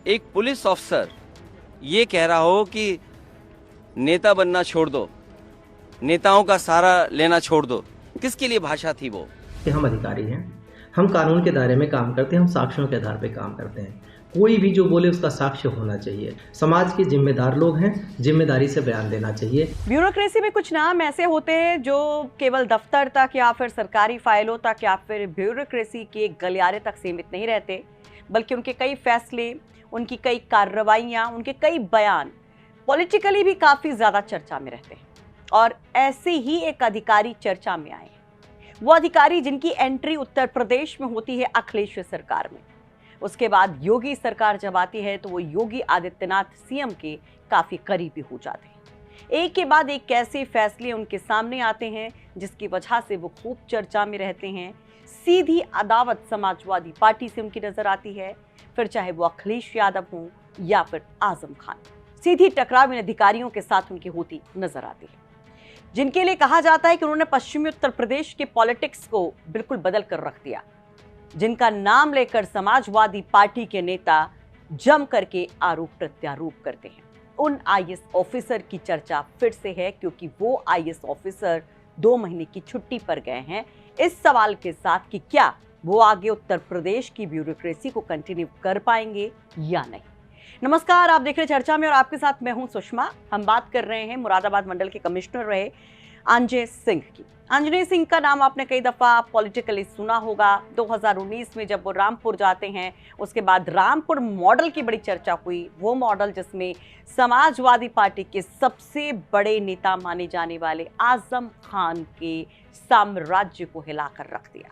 एक police officer ये कह रहा हो कि नेता बनना छोड़ दो, नेताओं का सहारा लेना छोड़ दो, किसके लिए भाषा थी वो? कि हम अधिकारी हैं, हम कानून के दायरे में काम करते हैं, हम साक्ष्यों के आधार पर काम करते हैं। कोई भी जो बोले उसका साक्ष्य होना चाहिए। समाज के जिम्मेदार लोग हैं, जिम्मेदारी से बयान देना चाहिए। ब्यूरोक्रेसी में कुछ नाम ऐसे होते हैं जो केवल दफ्तर तक या फिर सरकारी फाइलों तक या फिर ब्यूरोक्रेसी के गलियारे तक सीमित नहीं रहते, बल्कि उनके कई फैसले, उनकी कई कार्रवाइयां, उनके कई बयान पॉलिटिकली भी काफी ज्यादा चर्चा में रहते हैं। और ऐसे ही एक अधिकारी चर्चा में आए हैं। वो अधिकारी जिनकी एंट्री उत्तर प्रदेश में होती है अखिलेश सरकार में। उसके बाद योगी सरकार जब आती है तो वो योगी आदित्यनाथ सीएम के काफी करीबी हो जाते हैं। एक के बाद एक कैसे फैसले उनके सामने आते हैं जिसकी वजह से वो खूब चर्चा में रहते हैं। सीधी अदावत समाजवादी पार्टी से उनकी नजर आती है, फिर चाहे वो अखिलेश यादव हो या फिर आजम खान। सीधी टकराव इन अधिकारियों के साथ उनकी होती नजर आती है, जिनके लिए कहा जाता है कि उन्होंने पश्चिमी उत्तर प्रदेश के पॉलिटिक्स को बिल्कुल बदल कर रख दिया, जिनका नाम लेकर समाजवादी पार्टी के नेता जम करके आरोप प्रत्यारोप करते हैं। उन आईएएस ऑफिसर की चर्चा फिर से है, क्योंकि वो आईएएस ऑफिसर 2 महीने की छुट्टी पर गए हैं इस सवाल के साथ कि क्या वो आगे उत्तर प्रदेश की ब्यूरोक्रेसी को कंटिन्यू कर पाएंगे या नहीं। नमस्कार, आप देख रहे हैं चर्चा में और आपके साथ मैं हूं सुषमा। हम बात कर रहे हैं मुरादाबाद मंडल के कमिश्नर रहे अंजय सिंह की। अंजय सिंह का नाम आपने कई दफा पॉलिटिकली सुना होगा। 2019 में जब वो रामपुर जाते हैं, उसके बाद रामपुर मॉडल की बड़ी चर्चा हुई। वो मॉडल जिसमें समाजवादी पार्टी के सबसे बड़े नेता माने जाने वाले आजम खान के साम्राज्य को हिलाकर रख दिया,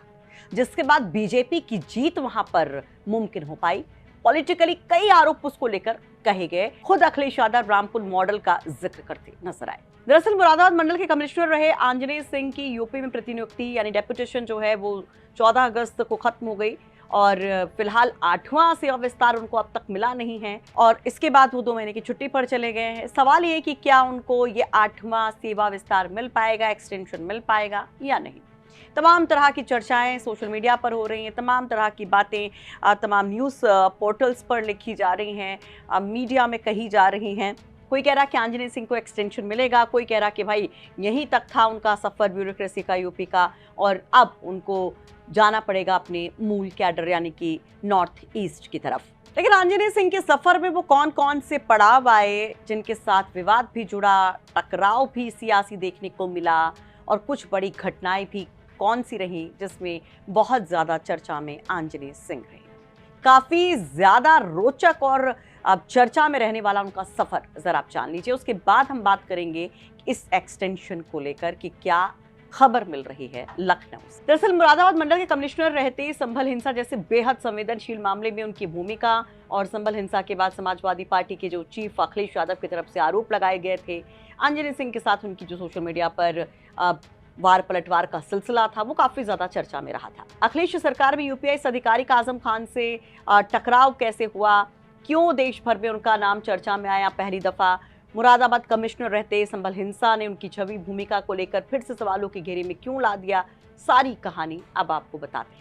जिसके बाद बीजेपी की जीत वहां पर मुमकिन हो पाई। पॉलिटिकली कई आरोप उसको लेकर कहे गए। खुद अखिलेश यादव रामपुर मॉडल का जिक्र करते नजर आए। दरअसल मुरादाबाद मंडल के कमिश्नर रहे अंजय सिंह की यूपी में प्रतिनियुक्ति यानी डेपुटेशन जो है वो 14 अगस्त को खत्म हो गई और फिलहाल 8वां सेवा विस्तार उनको अब तक मिला नहीं है और इसके बाद वो 2 महीने की छुट्टी पर चले गए हैं। सवाल ये कि क्या उनको ये 8वां सेवा विस्तार मिल पाएगा, एक्सटेंशन मिल पाएगा या नहीं। तमाम तरह की चर्चाएं सोशल मीडिया पर हो रही हैं, तमाम तरह की बातें तमाम न्यूज़ पोर्टल्स पर लिखी जा रही हैं, मीडिया में कही जा रही हैं। कोई कह रहा कि अंजय सिंह को एक्सटेंशन मिलेगा, कोई कह रहा कि भाई यहीं तक था उनका सफ़र ब्यूरोक्रेसी का यूपी का और अब उनको जाना पड़ेगा अपने मूल कैडर यानी कि नॉर्थ ईस्ट की तरफ। लेकिन अंजय सिंह के सफ़र में वो कौन कौन से पड़ाव आए जिनके साथ विवाद भी जुड़ा, टकराव भी सियासी देखने को मिला और कुछ बड़ी घटनाएं भी कौन सी रही जिसमें बहुत ज़्यादा चर्चा में अंजय सिंह रहे। काफ़ी ज़्यादा रोचक और अब चर्चा में रहने वाला उनका सफ़र ज़रा आप जान लीजिए। उसके बाद हम बात करेंगे इस एक्सटेंशन को लेकर कि क्या खबर मिल रही है लखनऊ से। दरअसल मुरादाबाद मंडल के कमिश्नर रहते संभल हिंसा जैसे बेहद संवेदनशील मामले में उनकी भूमिका और संभल हिंसा के बाद समाजवादी पार्टी के जो चीफ अखिलेश यादव की तरफ से आरोप लगाए गए थे, अंजय सिंह के साथ उनकी जो सोशल मीडिया पर वार पलटवार का सिलसिला था वो काफी ज्यादा चर्चा में रहा था। अखिलेश सरकार में यूपीएस अधिकारी का आजम खान से टकराव कैसे हुआ, क्यों देश भर में उनका नाम चर्चा में आया, पहली दफा मुरादाबाद कमिश्नर रहते संभल हिंसा ने उनकी छवि भूमिका को लेकर फिर से सवालों के घेरे में क्यों ला दिया, सारी कहानी अब आपको बताते हैं।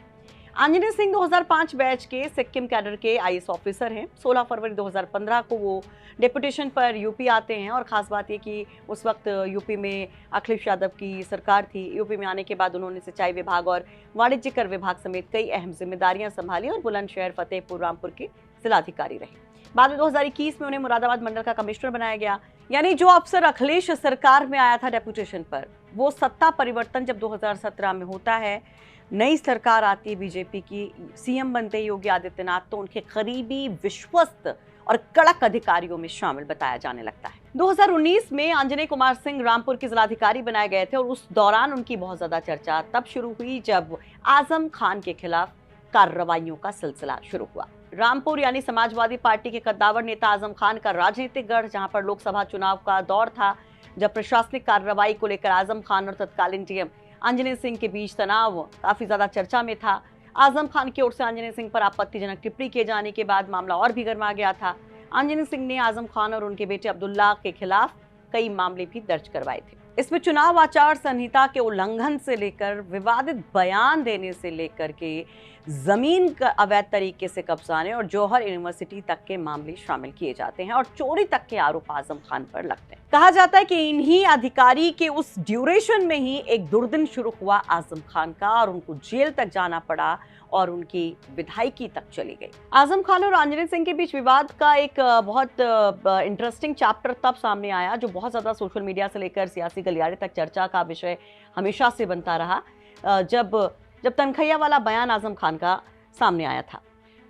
अंजय सिंह 2005 बैच के सिक्किम कैडर के आईएएस ऑफिसर हैं। 16 फरवरी 2015 को वो डेपुटेशन पर यूपी आते हैं और ख़ास बात ये कि उस वक्त यूपी में अखिलेश यादव की सरकार थी। यूपी में आने के बाद उन्होंने सिंचाई विभाग और वाणिज्य कर विभाग समेत कई अहम जिम्मेदारियां संभाली और बुलंदशहर, फतेहपुर, रामपुर के जिलाधिकारी रहे। बाद में 2021 में उन्हें मुरादाबाद मंडल का कमिश्नर बनाया गया। यानी जो अफसर अखिलेश सरकार में आया था डेपुटेशन पर, वो सत्ता परिवर्तन जब 2017 में होता है, नई सरकार आती है बीजेपी की, सीएम बनते योगी आदित्यनाथ, तो उनके करीबी, विश्वस्त और कड़क अधिकारियों में शामिल बताया जाने लगता है। 2019 में अंजनी कुमार सिंह रामपुर के जिलाधिकारी बनाए गए थे और उस दौरान उनकी बहुत ज्यादा चर्चा तब शुरू हुई जब आजम खान के खिलाफ कार्रवाइयों का सिलसिला शुरू हुआ। रामपुर यानी समाजवादी पार्टी के कद्दावर नेता आजम खान का राजनीतिक गढ़, जहां पर लोकसभा चुनाव का दौर था, जब प्रशासनिक कार्रवाई को लेकर आजम खान और तत्कालीन डीएम अंजय सिंह के बीच तनाव काफी ज्यादा चर्चा में था। आजम खान की ओर से अंजय सिंह पर आपत्तिजनक टिप्पणी किए जाने के बाद मामला और भी गर्मा गया था। अंजय सिंह ने आजम खान और उनके बेटे अब्दुल्ला के खिलाफ कई मामले भी दर्ज करवाए थे। इसमें चुनाव आचार संहिता के उल्लंघन से लेकर विवादित बयान देने से लेकर के जमीन का अवैध तरीके से कब्जाने और जौहर यूनिवर्सिटी तक के मामले शामिल किए जाते हैं और चोरी तक के आरोप आजम खान पर लगते हैं। कहा जाता है कि इन्हीं अधिकारी के उस ड्यूरेशन में ही एक दुर्दिन शुरू हुआ आजम खान का और उनको जेल तक जाना पड़ा और उनकी विधायकी तक चली गई। आजम खान और आंजनेय सिंह के बीच विवाद का एक बहुत इंटरेस्टिंग चैप्टर तब सामने आया, जो बहुत ज्यादा सोशल मीडिया से लेकर सियासी गलियारे तक चर्चा का विषय हमेशा से बनता रहा, जब तनखैया वाला बयान आजम खान का सामने आया था।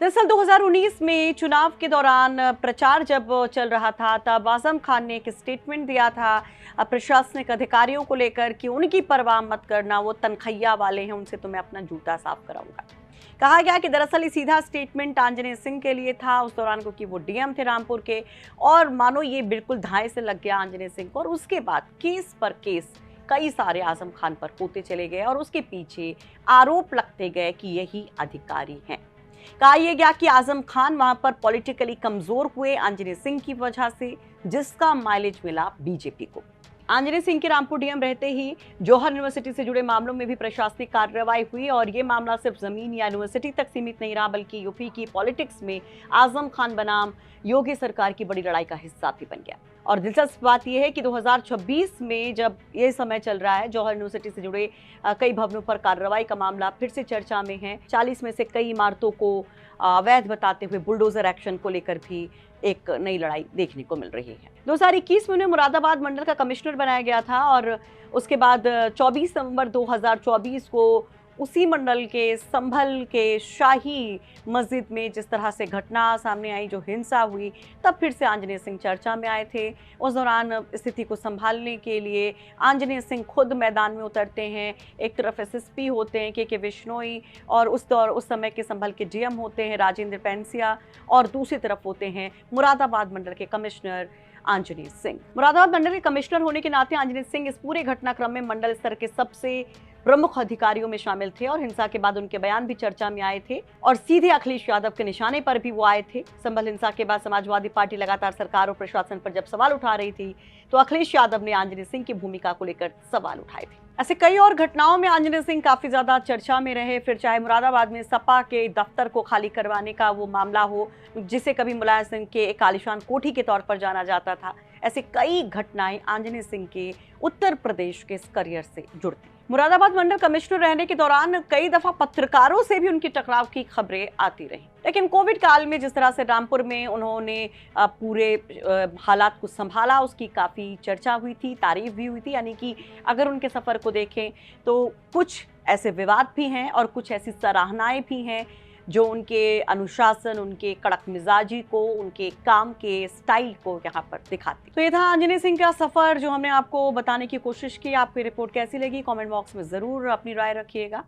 दरअसल 2019 में चुनाव के दौरान प्रचार जब चल रहा था, तब आजम खान ने एक स्टेटमेंट दिया था प्रशासनिक अधिकारियों को लेकर कि उनकी परवाह मत करना, वो तनखैया वाले हैं, उनसे तो मैं अपना जूता साफ कराऊंगा। कहा गया कि दरअसल ये सीधा स्टेटमेंट आंजनेय सिंह के लिए था उस दौरान, क्योंकि वो डीएम थे रामपुर के, और मानो ये बिल्कुल धाए से लग गया आंजनेय सिंह को। और उसके बाद केस पर केस कई सारे आजम खान पर होते चले गए और उसके पीछे आरोप लगते गए कि यही अधिकारी हैं। कहा यह गया कि आजम खान वहां पर पॉलिटिकली कमजोर हुए आंजनेय सिंह की वजह से, जिसका माइलेज मिला बीजेपी को। आंजनेय सिंह के रामपुर डीएम रहते ही जौहर यूनिवर्सिटी से जुड़े मामलों में भी प्रशासनिक कार्रवाई हुई और ये मामला सिर्फ जमीन या यूनिवर्सिटी तक सीमित नहीं रहा, बल्कि यूपी की पॉलिटिक्स में आजम खान बनाम योगी सरकार की बड़ी लड़ाई का हिस्सा भी बन गया। और दिलचस्प बात यह है कि 2026 में जब ये समय चल रहा है, जौहर यूनिवर्सिटी से जुड़े कई भवनों पर कार्रवाई का मामला फिर से चर्चा में है। 40 में से कई इमारतों को अवैध बताते हुए बुलडोजर एक्शन को लेकर भी एक नई लड़ाई देखने को मिल रही है। 2021 में उन्हें मुरादाबाद मंडल का कमिश्नर बनाया गया था और उसके बाद 24 नवंबर 2024 को उसी मंडल के संभल के शाही मस्जिद में जिस तरह से घटना सामने आई, जो हिंसा हुई, तब फिर से आंजनेय सिंह चर्चा में आए थे। उस दौरान स्थिति को संभालने के लिए आंजनेय सिंह खुद मैदान में उतरते हैं। एक तरफ एसएसपी होते हैं के बिश्नोई और उस समय के संभल के डीएम होते हैं राजेंद्र पेंसिया, और दूसरी तरफ होते हैं मुरादाबाद मंडल के कमिश्नर आंजनेय सिंह। मुरादाबाद मंडल के कमिश्नर होने के नाते आंजनेय सिंह इस पूरे घटनाक्रम में मंडल स्तर के सबसे प्रमुख अधिकारियों में शामिल थे और हिंसा के बाद उनके बयान भी चर्चा में आए थे और सीधे अखिलेश यादव के निशाने पर भी वो आए थे। संभल हिंसा के बाद समाजवादी पार्टी लगातार सरकार और प्रशासन पर जब सवाल उठा रही थी, तो अखिलेश यादव ने आंजनेय सिंह की भूमिका को लेकर सवाल उठाए थे। ऐसे कई और घटनाओं में आंजनेय सिंह काफी ज्यादा चर्चा में रहे, फिर चाहे मुरादाबाद में सपा के दफ्तर को खाली करवाने का वो मामला हो, जिसे कभी मुलायम सिंह के एक आलिशान कोठी के तौर पर जाना जाता था। ऐसे कई घटनाएं आंजनेय सिंह के उत्तर प्रदेश के इस करियर से जुड़ती। मुरादाबाद मंडल कमिश्नर रहने के दौरान कई दफा पत्रकारों से भी उनकी टकराव की खबरें आती रही, लेकिन कोविड काल में जिस तरह से रामपुर में उन्होंने पूरे हालात को संभाला, उसकी काफी चर्चा हुई थी, तारीफ भी हुई थी। यानी कि अगर उनके सफर को देखें तो कुछ ऐसे विवाद भी हैं और कुछ ऐसी सराहनाएं भी हैं जो उनके अनुशासन, उनके कड़क मिजाजी को, उनके काम के स्टाइल को यहाँ पर दिखाती। तो ये था आंजनेय सिंह का सफर जो हमने आपको बताने की कोशिश की। आपको रिपोर्ट कैसी लगी, कमेंट बॉक्स में जरूर अपनी राय रखिएगा।